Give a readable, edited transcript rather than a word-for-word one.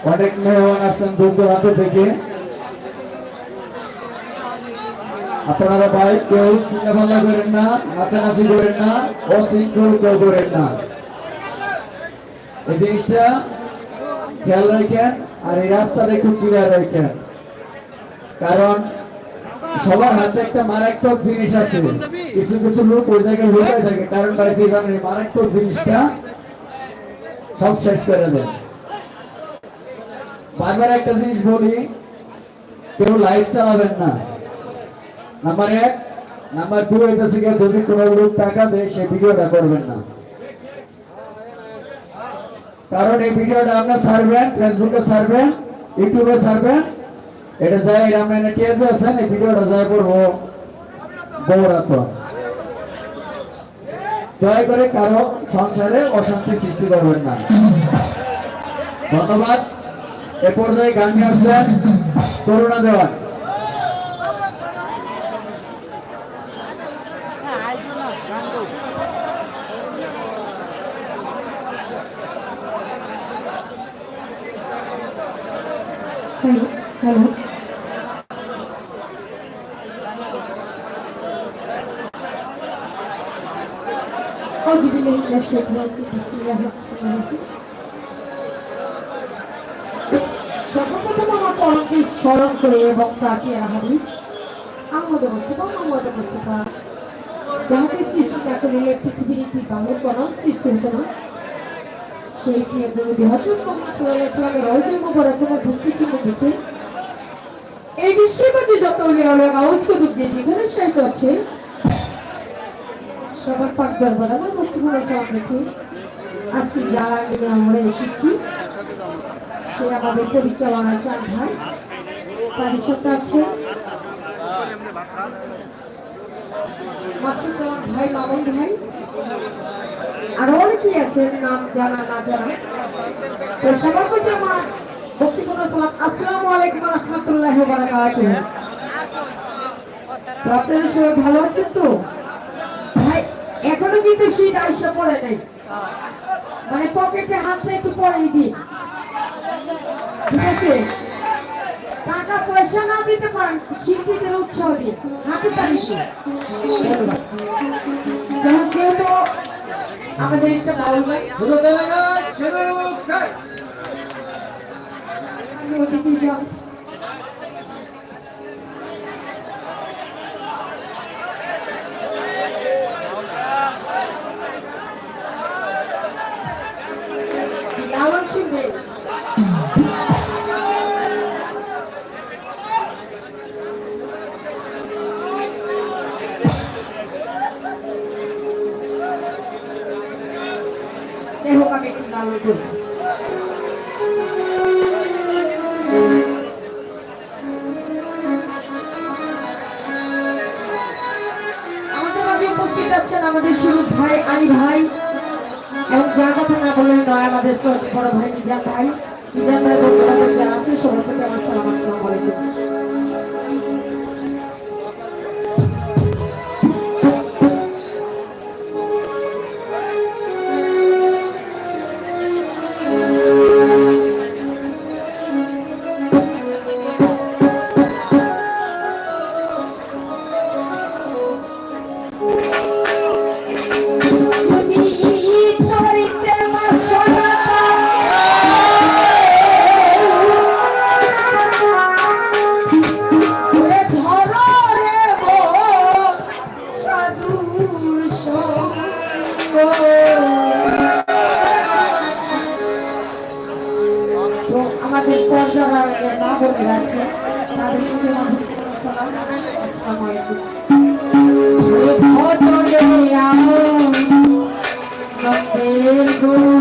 অনেক মেহমান আসছেন দূর দূরান্ত থেকে। আপনারা ভাই কেউ চিন্তাভাবনা করেন না, নাচানাচি করেন না, অশৃঙ্খল কেউ করেন না। এই জিনিসটা খেয়াল রাখেন, আর এই রাস্তাটা একটু ক্লিয়ার রাখেন, কারণ সবার হাতে একটা মারাত্মক জিনিস আছে। কিছু কিছু লোক ওই জায়গায় লুকায় থাকে, কারণ পাইছি জানেন মারাত্মক জিনিসটা সব শেষ করে দেয়। বারবার একটা জিনিস বলি, কেউ লাইট চালাবেন না, নাম্বার 1। নাম্বার 2 হইতেছে যদি কোনো লোক টাকা দেয় সে ভিডিওটা করবেন না, কারণ এই ভিডিওটা আপনার ছাড়বেন, ফেসবুকে ছাড়বেন, ইউটিউবে ছাড়বেন, এটা যায় আমরা টিয়ার দিয়েছেন, এই ভিডিওটা যায় পড়বো বৌরাত। দয়া করে কারো সংসারে অশান্তি সৃষ্টি করবেন না। ধন্যবাদ। এ পর্যায়ে গান গাচ্ছেন করুণা দেওয়ান। হ্যালো হ্যালো, সর্বপ্রথম আমার পরমকে স্মরণ করে এবং তাকে হাবিব আহমদ মুস্তাফা মোহাম্মদ মুস্তাফা যাহাকে সৃষ্টি না করিলে পৃথিবীর একটি বাংলার কোন সৃষ্টি হতো না, সেই প্রিয় নবী হযরত মুহাম্মদ সাল্লাল্লাহু আলাইহি ওয়াসাল্লামের রওজা মুবারকাত ভক্তি চুম্বকিত এই বিশ্বের মাঝে যত আওয়াজ কদুক যে জীবনের সাহিত্য আছে সবার পাক দরবার আমার মুক্তিময় সালাম রেখে আজকে যার আগে আমরা এসেছি সে আমাদের পরিচালনায় চান ভাই, তারই সাথে আছে মাসুদ দেওয়ান ভাই, মামুন ভাই, আরো অনেকেই আছেন নাম জানা না জানা। তো সবার প্রতি আমার মুক্তিময় সালাম, আসসালামু আলাইকুম ওয়া রাহমাতুল্লাহি ওয়া বারাকাতুহু। তো আপনারা সবাই ভালো আছেন তো ভাই? এখনো কিন্তু শীত আইসা পড়ে নাই, মানে পকেটে হাতটা একটু পরেই দিই, ঠিক আছে? টাকা পয়সা না দিতে পারেন, শিল্পীদের উৎসাহ দিয়ে হাতে তারিখে যখন যেহেতু আমাদের একটা বাউল ভাই অতিথি যান লালন শুনবে। যাই হোক আমি একটু লালন করি। আমাদের মাঝে উপস্থিত আছেন আমাদের সুরুৎ ভাই, আলী ভাই, এবং যার কথা না বললে নয় আমাদের বড় ভাই মিজান ভাই। মিজান ভাই বন্ধু বান্ধব যারা আছে সবার প্রতি আমার সালাম, আসসালামু আলাইকুম। তো আমাদের পর্যায়ের মা বোনেরা আছে, তাদের প্রতি আমার সালাম, আসসালামু আলাইকুম। ভজরে আও নন্দের গুরু